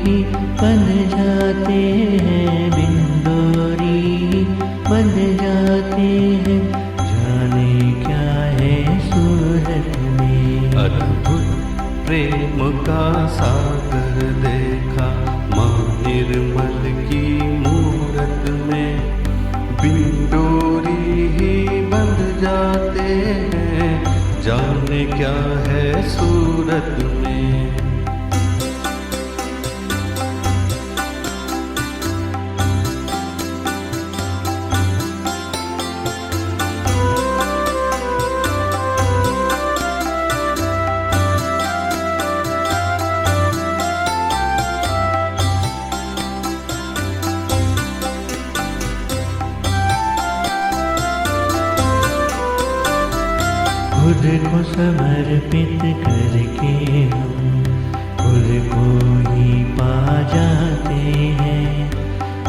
ही बन जाते हैं, बिंदोरी बन जाते हैं। जाने क्या है सूरत में। अद्भुत प्रेम का सागर देखा माँ निर्मल की मूरत में। बिंदोरी ही बन जाते हैं, जाने क्या है सूरत में। खुद को समर्पित करके हम खुद को ही पा जाते हैं।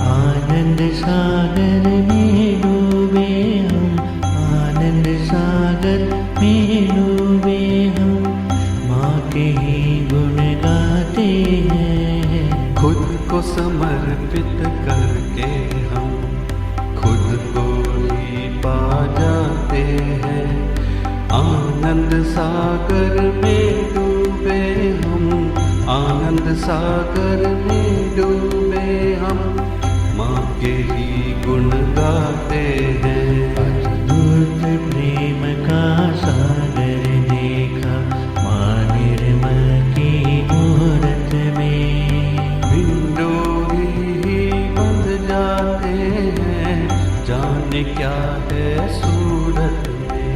आनंद सागर में डूबे हम, आनंद सागर में डूबे हम। माँ के ही गुण गाते हैं। खुद को समर्पित करके हम खुद को ही पा जाते हैं। आनंद सागर में डूबे हम, आनंद सागर में डूबे हम। माँ के ही गुण गाते हैं। अद्भुत प्रेम का सागर देखा माँ निर्मल की मूरत में। बिंदोरी ही बन जाते हैं, जाने क्या है सूरत में।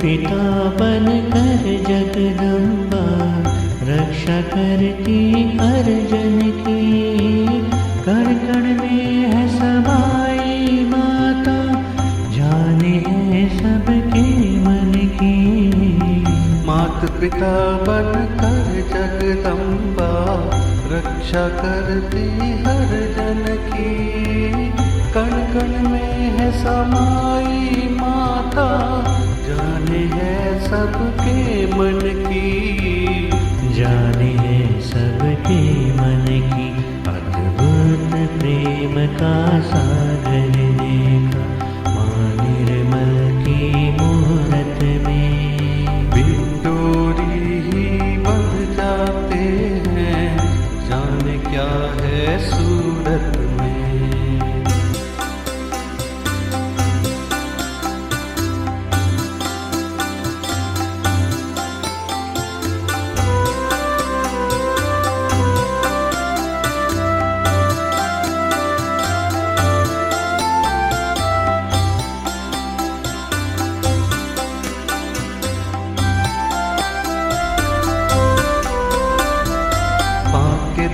पिता बन कर जगदम्बा रक्षा करती हर जन की। कण कण में है समाई माता, जाने है सबके मन की। मात पिता बन कर जगदम्बा रक्षा करती हर जन की। कण कण में है समाई माता, जाने है सबके मन की। जाने है सबके मन की। अद्भुत प्रेम का सागर देखा माँ निर्मल की मूरत में। बिंदोरी ही बन जाते हैं, जाने क्या है सूरत में।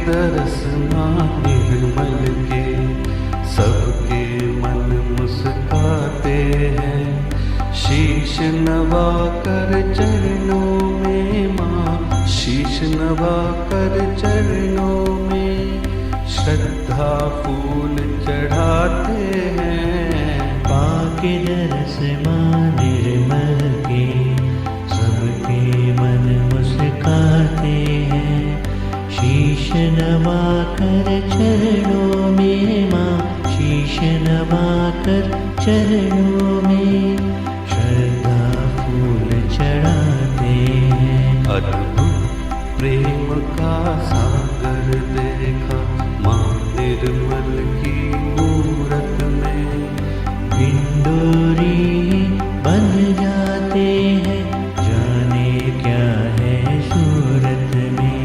दरस माँ निर्मल के सबके मन मुस्काते हैं। शीश नवा कर चरणों में माँ, शीश नवा कर चरणों में। श्रद्धा फूल चढ़ाते हैं। पाके दरस माँ निर्मल के सबके मन मुस्काते हैं। शीश नवा कर चरणों में माँ, शीश नवा कर चरणों में। श्रद्धा फूल चढ़ाते हैं। अद्भुत प्रेम का सागर देखा माँ निर्मल की मूरत में। बिंदोरी बन जाते हैं, जाने क्या है सूरत में।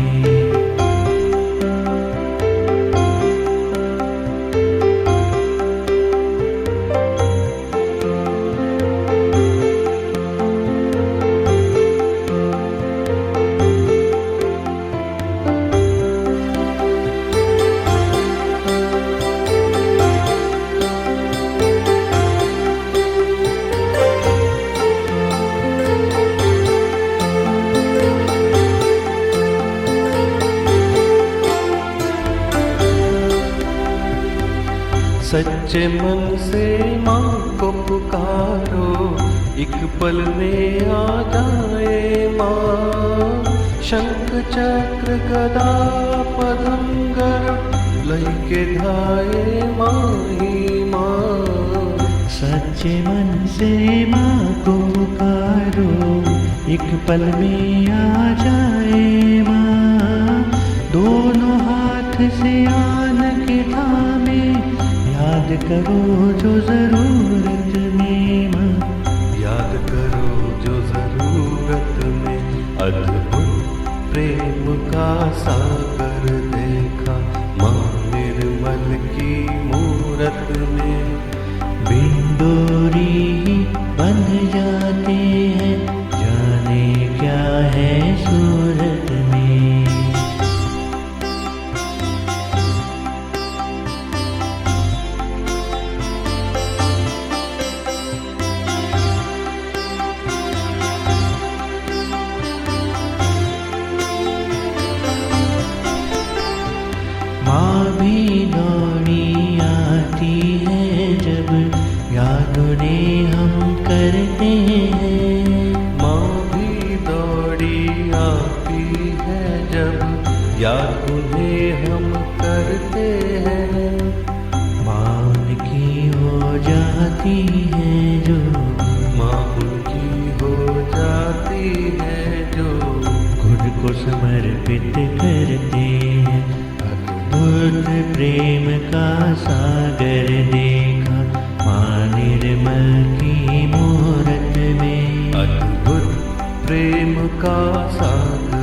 सच्चे मन से माँ को पुकारो, एक पल में आ जाए माँ। शंख चक्र गदा पदंगर लैके धाये माही माँ। सच्चे मन से माँ को पुकारो, एक पल में आ जाए माँ। दोनों हाथ से आन के थामे, याद करो जो जरूरत में माँ। याद करो जो जरूरत में। अद्भुत प्रेम का सागर देखा माँ निर्मल की मूरत में। बिंदोरी ही बंध जाते हैं, जाने क्या है सूरत में। माँ भी दौड़ी आती है जब, याद उन्हें हम करते हैं। माँ भी दौड़ी आती है जब, याद उन्हें हम करते हैं। माँ उनकी हो जाती है जो, माँ उनकी हो जाती है जो, खुद को समर्पित करते हैं। अद्भुत प्रेम का सागर देखा माँ निर्मल की मूरत में। अद्भुत प्रेम का सागर